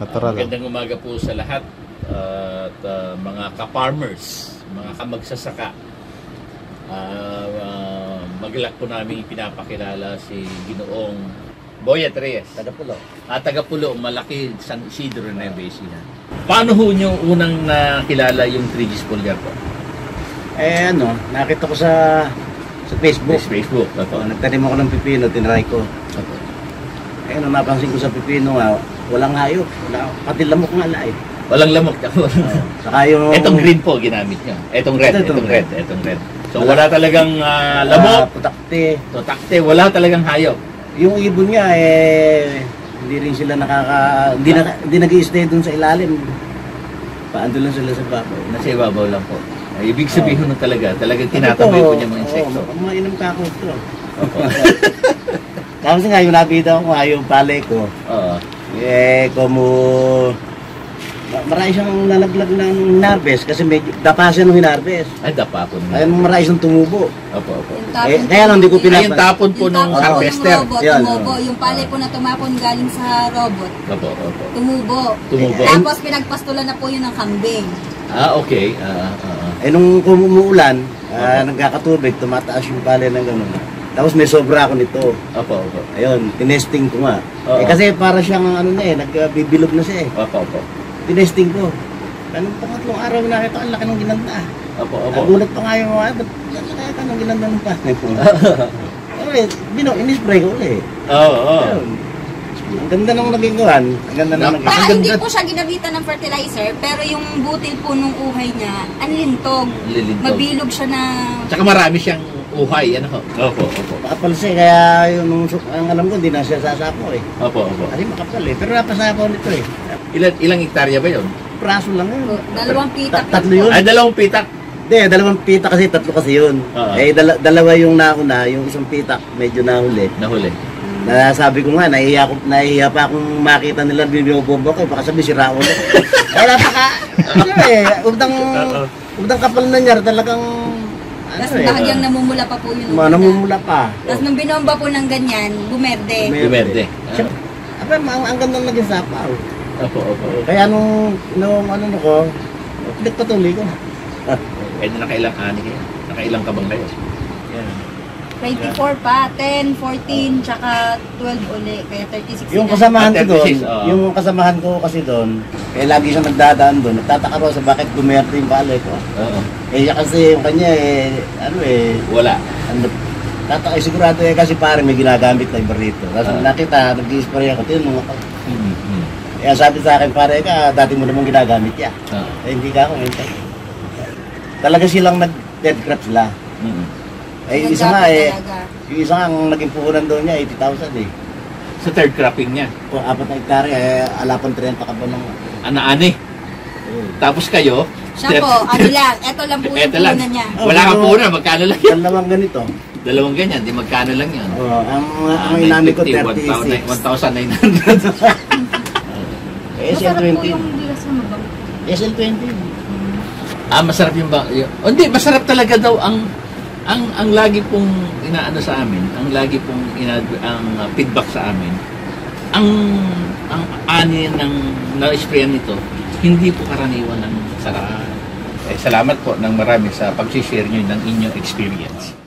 Natural. Magandang umaga po sa lahat at mga ka-farmers, mga kamagsasaka. Maglak po namin pinapakilala si Ginoong Boyet Reyes. Tagapulo. Tagapulo, malaki San Isidro Nueva Ecija. Paano ho nyo unang nakilala yung Trigis Pulgar po? Nakita ko sa Facebook. Facebook. Nagtanim ako ng pipino, tinry ko. Nung napansin ko sa pipino nga, walang hayop. Pati lamok nga ala eh. Walang lamok. Saka yung... Etong green po ginamit nyo. Etong red. Etong red. So wala talagang lamok. Putakte. Wala talagang hayop. Yung ibon niya hindi rin sila hindi nag-i-stay dun sa ilalim. Paando lang sila sa babaw. Nasa ibabaw lang po. Ibig sabihin nun talagang tinataboy po niya mga insekto. Mainam ka ako ito. Tapos nga yung nakita ko nga yung palay ko. Marami siyang nalaglag ng hinarvest kasi medyo dapa siya nung hinarvest. Ay, dapa po. Kaya marami siyang tumubo. Opo. Kaya lang hindi ko pinapal. Yung tapon po nung harvester. Tumubo. Yung palay po na tumapon galing sa robot. Opo. Tumubo. Tapos pinagpastulan na po yun ng kambing. Okay. Nung umuulan, nagkakatubig, tumataas yung palay ng gano'n. Tapos may sobra ako nito. Opo. Ayun, tinesting ko nga. Kasi para siyang nagbibilog na siya eh. Opo. Tinesting ko. Anong pangatlong araw nakita, ang laki ng ginanda. Opo. Nagulat pa nga yung ba't laki ka ng ginanda ng palay po. Inispray ko ulit. Ang ganda nung naging gawan. Hindi po siya ginabitan ng fertilizer, pero yung butil po nung uhay niya, anlintog. Mabilog siya na... Tsaka marami siyang uhay, ano ho? Opo. Makapal siya, kaya yung ang alam ko, hindi na siya sasapo eh. Opo. Kasi makapal eh, pero napasapo nito eh. Ilang hektarya ba yun? Praso lang yun. 2 pitak. Tatlo yun? Ay, 2 pitak. Hindi, 2 pitak kasi, 3 kasi yun. Dalawa yung nauna, yung isang pitak medyo nahuli. Sabi ko nga, nahihiya pa akong makita nila binibomba ko, baka sabi sira ulo. Kaya ubdang kapal na niya, talagang... Tapos bahagyang namumula pa po yun. Namumula pa. Tapos nung binomba po ng ganyan, bumerde. Ang ganda naging sapaw. Opo. Kaya nung pinagpatuloy ko. Kaya nakailang ani kayo? Nakailang kabang kayo? 24 pa, 10, 14, tsaka 12 uli, kaya 36. Yung kasamahan ko kasi doon, lagi siyang nagdadaan doon. Nagtataka raw sa bakit gumerte yung palay ko. Kasi yung kanya wala. Sigurado kasi pare may ginagamit na iba rito. Tapos nakita, nag-i-spray ako, tinanong ako. Kaya sabi sa akin, pare ka, dati mo namang ginagamit yan. Hindi ka ako, hindi. Talaga silang nag-dead crop sila. Yung isa nga ang naging puhunan doon niya, 80,000 eh. Sa third cropping niya? 4 na hektare, alapan 30 ka ba ng... Ana-ani. Tapos kayo? Siya po, ito lang po yung puhunan niya. Wala kang puhunan, magkano lang yan? Dalawang ganito. Dalawang ganyan, di magkano lang yan? Ang inami ko 36. 1,900. Masarap po yung bigas na mabang. SL20. Masarap yung ba? Hindi, masarap talaga daw ang lagi pong inaano sa amin, ang lagi pong ang feedback sa amin, ang ani ng na-sprayan nito, hindi po karaniwan ng sarap. Salamat po ng marami sa pag-share nyo ng inyong experience.